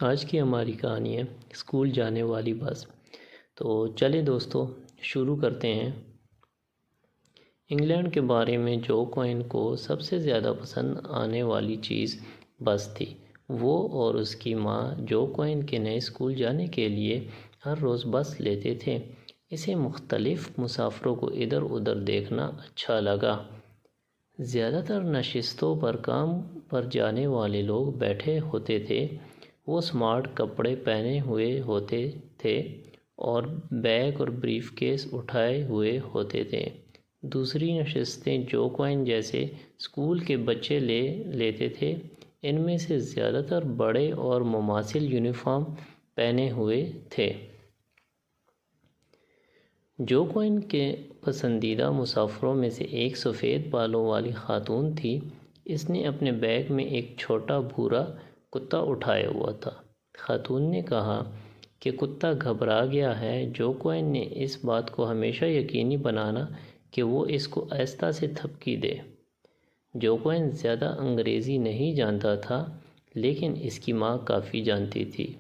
آج کی ہماری کہانی ہے اسکول جانے والی بس۔ تو چلیں دوستو شروع کرتے ہیں۔ انگلینڈ کے بارے میں جو کوئن کو سب سے زیادہ پسند آنے والی چیز بس تھی۔ وہ اور اس کی ماں جو کوئن کے نئے اسکول جانے کے لیے ہر روز بس لیتے تھے۔ اسے مختلف مسافروں کو ادھر ادھر دیکھنا اچھا لگا۔ زیادہ تر نشستوں پر کام پر جانے والے لوگ بیٹھے ہوتے تھے۔ وہ سمارٹ کپڑے پہنے ہوئے ہوتے تھے اور بیگ اور بریف کیس اٹھائے ہوئے ہوتے تھے۔ دوسری نشستیں جو کوئن جیسے اسکول کے بچے لے لیتے تھے۔ ان میں سے زیادہ تر بڑے اور مماثل یونیفارم پہنے ہوئے تھے۔ جو کوئن کے پسندیدہ مسافروں میں سے ایک سفید بالوں والی خاتون تھی۔ اس نے اپنے بیگ میں ایک چھوٹا بھورا کتا اٹھایا ہوا تھا۔ خاتون نے کہا کہ کتا گھبرا گیا ہے۔ جو کوئن نے اس بات کو ہمیشہ یقینی بنانا کہ وہ اس کو آہستہ سے تھپکی دے۔ جو کوئن زیادہ انگریزی نہیں جانتا تھا لیکن اس کی ماں کافی جانتی تھی۔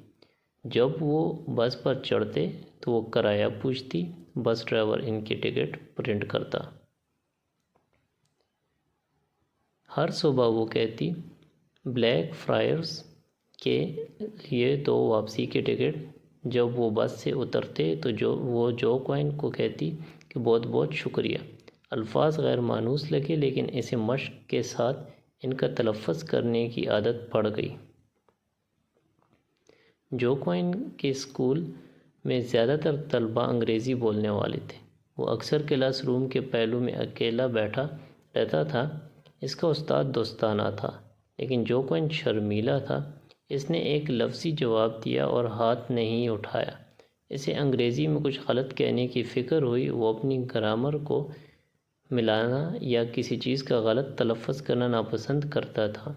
جب وہ بس پر چڑھتے تو وہ کرایہ پوچھتی، بس ڈرائیور ان کی ٹکٹ پرنٹ کرتا۔ ہر صبح وہ کہتی، بلیک فرائرز کے لیے 2 واپسی کے ٹکٹ۔ جب وہ بس سے اترتے تو وہ جو کوئن کو کہتی کہ بہت بہت شکریہ۔ الفاظ غیر مانوس لگے لیکن اسے مشق کے ساتھ ان کا تلفظ کرنے کی عادت پڑ گئی۔ جو کوئن کے اسکول میں زیادہ تر طلباء انگریزی بولنے والے تھے۔ وہ اکثر کلاس روم کے پہلو میں اکیلا بیٹھا رہتا تھا۔ اس کا استاد دوستانہ تھا لیکن جو کوئن شرمیلا تھا۔ اس نے ایک لفظی جواب دیا اور ہاتھ نہیں اٹھایا۔ اسے انگریزی میں کچھ غلط کہنے کی فکر ہوئی۔ وہ اپنی گرامر کو ملانا یا کسی چیز کا غلط تلفظ کرنا ناپسند کرتا تھا۔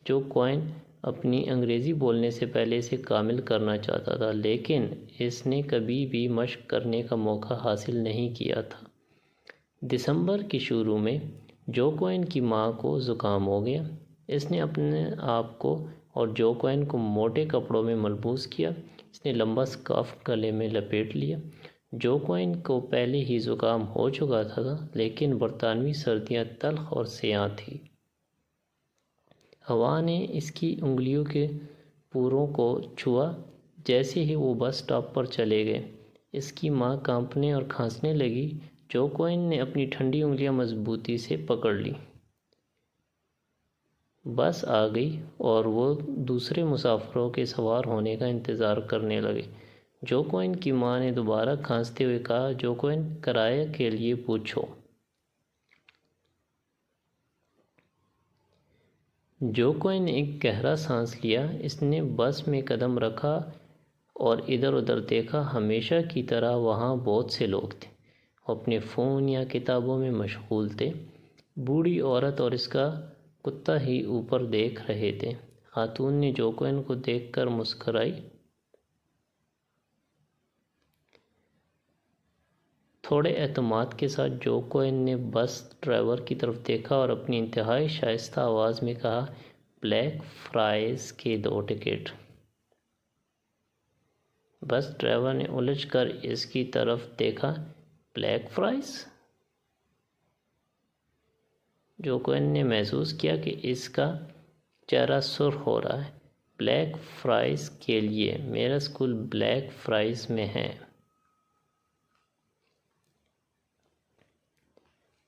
جو کوئن اپنی انگریزی بولنے سے پہلے اسے کامل کرنا چاہتا تھا لیکن اس نے کبھی بھی مشق کرنے کا موقع حاصل نہیں کیا تھا۔ دسمبر کے شروع میں جو کوئن کی ماں کو زکام ہو گیا۔ اس نے اپنے آپ کو اور جو کوئن کو موٹے کپڑوں میں ملبوس کیا۔ اس نے لمبا سکارف گلے میں لپیٹ لیا۔ جو کوئن کو پہلے ہی زکام ہو چکا تھا لیکن برطانوی سردیاں تلخ اور سیاہ تھیں۔ ہوا نے اس کی انگلیوں کے پوروں کو چھوا۔ جیسے ہی وہ بس اسٹاپ پر چلے گئے اس کی ماں کانپنے اور کھانسنے لگی۔ جو کوئن نے اپنی ٹھنڈی انگلیاں مضبوطی سے پکڑ لیں۔ بس آ گئی اور وہ دوسرے مسافروں کے سوار ہونے کا انتظار کرنے لگے۔ جو کوئن کی ماں نے دوبارہ کھانستے ہوئے کہا، جو کوئن کرایہ کے لیے پوچھو۔ جو کوئن نے ایک گہرا سانس لیا۔ اس نے بس میں قدم رکھا اور ادھر ادھر دیکھا۔ ہمیشہ کی طرح وہاں بہت سے لوگ تھے۔ وہ اپنے فون یا کتابوں میں مشغول تھے۔ بوڑھی عورت اور اس کا کتا ہی اوپر دیکھ رہے تھے۔ خاتون نے جو کوئن کو دیکھ کر مسکرائی۔ تھوڑے اعتماد کے ساتھ جو کوئن نے بس ڈرائیور کی طرف دیکھا اور اپنی انتہائی شائستہ آواز میں کہا، بلیک فرائز کے 2 ٹکٹ۔ بس ڈرائیور نے الجھ کر اس کی طرف دیکھا، بلیک فرائز؟ جو کوئن نے محسوس کیا کہ اس کا چہرہ سرخ ہو رہا ہے۔ بلیک فرائز کے لیے؟ میرا اسکول بلیک فرائز میں ہے۔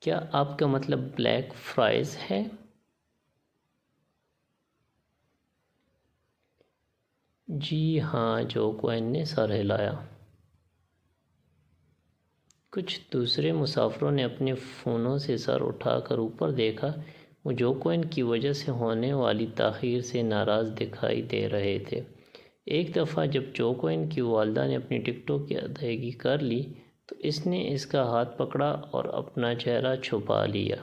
کیا آپ کا مطلب بلیک فرائز ہے؟ جی ہاں، جو کوئن نے سر ہلایا۔ کچھ دوسرے مسافروں نے اپنے فونوں سے سر اٹھا کر اوپر دیکھا۔ وہ جو کوئن کی وجہ سے ہونے والی تاخیر سے ناراض دکھائی دے رہے تھے۔ ایک دفعہ جب جو کوئن کی والدہ نے اپنی ٹکٹوں کی ادائیگی کر لی تو اس نے اس کا ہاتھ پکڑا اور اپنا چہرہ چھپا لیا۔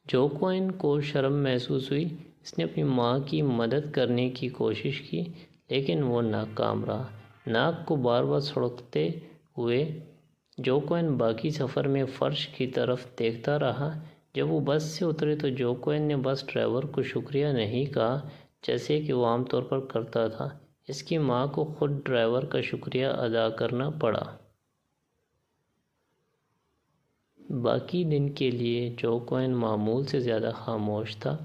جو کوئن کو شرم محسوس ہوئی۔ اس نے اپنی ماں کی مدد کرنے کی کوشش کی لیکن وہ ناکام رہا۔ ناک کو بار بار سڑکتے ہوئے جو کوئن باقی سفر میں فرش کی طرف دیکھتا رہا۔ جب وہ بس سے اترے تو جو کوئن نے بس ڈرائیور کو شکریہ نہیں کہا جیسے کہ وہ عام طور پر کرتا تھا۔ اس کی ماں کو خود ڈرائیور کا شکریہ ادا کرنا پڑا۔ باقی دن کے لیے جو کوئن معمول سے زیادہ خاموش تھا۔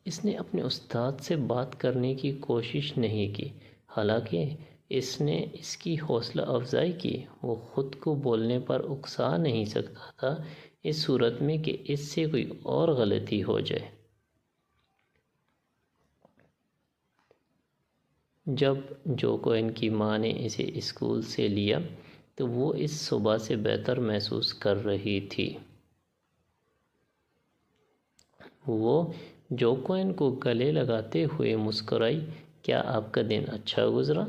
اس نے اپنے استاد سے بات کرنے کی کوشش نہیں کی، حالانکہ اس نے اس کی حوصلہ افزائی کی۔ وہ خود کو بولنے پر اکسا نہیں سکتا تھا، اس صورت میں کہ اس سے کوئی اور غلطی ہو جائے۔ جب جو کوئن کی ماں نے اسے اسکول سے لیا تو وہ اس صبح سے بہتر محسوس کر رہی تھی۔ وہ جو کوئن کو گلے لگاتے ہوئے مسکرائی، کیا آپ کا دن اچھا گزرا؟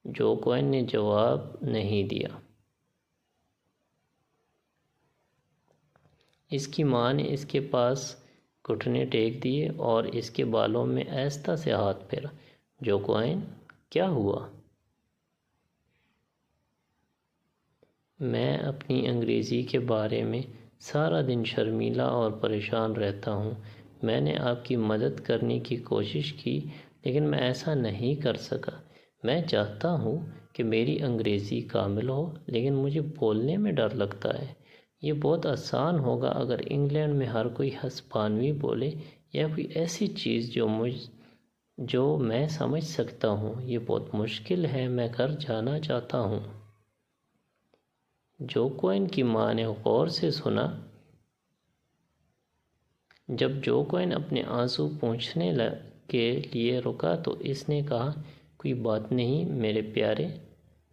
جو کوئن نے جواب نہیں دیا۔ اس کی ماں نے اس کے پاس گھٹنے ٹیک دیے اور اس کے بالوں میں آہستہ سے ہاتھ پھیرا۔ جو کوئن، کیا ہوا؟ میں اپنی انگریزی کے بارے میں سارا دن شرمیلا اور پریشان رہتا ہوں۔ میں نے آپ کی مدد کرنے کی کوشش کی لیکن میں ایسا نہیں کر سکا۔ میں چاہتا ہوں کہ میری انگریزی کامل ہو لیکن مجھے بولنے میں ڈر لگتا ہے۔ یہ بہت آسان ہوگا اگر انگلینڈ میں ہر کوئی ہسپانوی بولے یا کوئی ایسی چیز جو میں سمجھ سکتا ہوں۔ یہ بہت مشکل ہے، میں گھر جانا چاہتا ہوں۔ جو کوئن کی ماں نے غور سے سنا۔ جب جو کوئن اپنے آنسو پوچھنے کے لیے رکا تو اس نے کہا، کوئی بات نہیں میرے پیارے،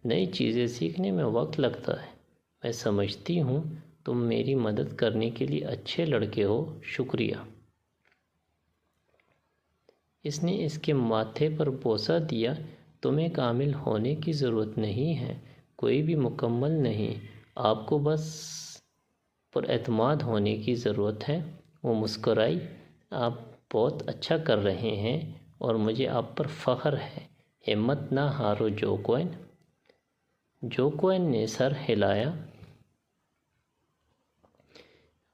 نئی چیزیں سیکھنے میں وقت لگتا ہے۔ میں سمجھتی ہوں تم میری مدد کرنے کے لیے اچھے لڑکے ہو، شکریہ۔ اس نے اس کے ماتھے پر بوسہ دیا۔ تمہیں کامل ہونے کی ضرورت نہیں ہے، کوئی بھی مکمل نہیں، آپ کو بس پر اعتماد ہونے کی ضرورت ہے۔ وہ مسکرائی، آپ بہت اچھا کر رہے ہیں اور مجھے آپ پر فخر ہے۔ ہمت نہ ہارو جو کوئن۔ جو کوئن نے سر ہلایا۔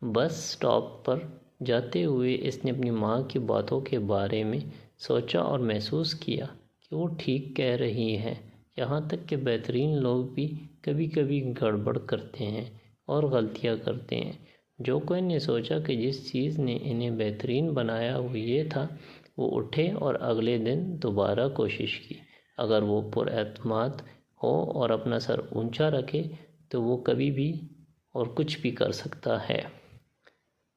بس سٹاپ پر جاتے ہوئے اس نے اپنی ماں کی باتوں کے بارے میں سوچا اور محسوس کیا کہ وہ ٹھیک کہہ رہی ہیں، یہاں تک کہ بہترین لوگ بھی کبھی کبھی گڑبڑ کرتے ہیں اور غلطیاں کرتے ہیں۔ جو کوئن نے سوچا کہ جس چیز نے انہیں بہترین بنایا وہ یہ تھا۔ وہ اٹھے اور اگلے دن دوبارہ کوشش کی۔ اگر وہ پر اعتماد ہو اور اپنا سر اونچا رکھے تو وہ کبھی بھی اور کچھ بھی کر سکتا ہے۔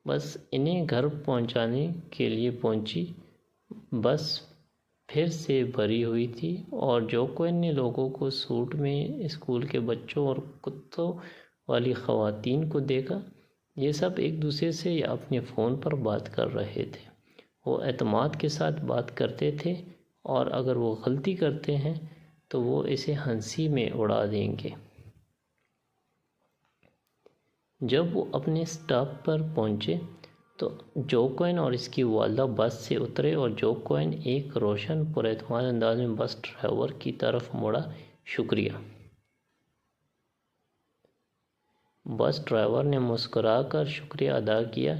بس انہیں گھر پہنچانے کے لیے پہنچی۔ بس پھر سے بھری ہوئی تھی اور جو کوئن نے لوگوں کو سوٹ میں، اسکول کے بچوں اور کتوں والی خواتین کو دیکھا۔ یہ سب ایک دوسرے سے یا اپنے فون پر بات کر رہے تھے۔ وہ اعتماد کے ساتھ بات کرتے تھے اور اگر وہ غلطی کرتے ہیں تو وہ اسے ہنسی میں اڑا دیں گے۔ جب وہ اپنے اسٹاپ پر پہنچے تو جو کوئن اور اس کی والدہ بس سے اترے اور جو کوئن ایک روشن پر اعتماد انداز میں بس ڈرائیور کی طرف مڑا، شکریہ۔ بس ڈرائیور نے مسکرا کر شکریہ ادا کیا۔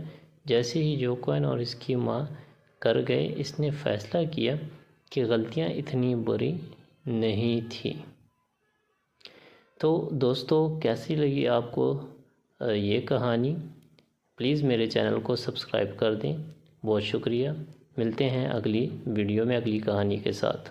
جیسے ہی جو کوئن اور اس کی ماں کر گئے، اس نے فیصلہ کیا کہ غلطیاں اتنی بری نہیں تھیں۔ تو دوستو، کیسی لگی آپ کو یہ کہانی؟ پلیز میرے چینل کو سبسکرائب کر دیں۔ بہت شکریہ۔ ملتے ہیں اگلی ویڈیو میں اگلی کہانی کے ساتھ۔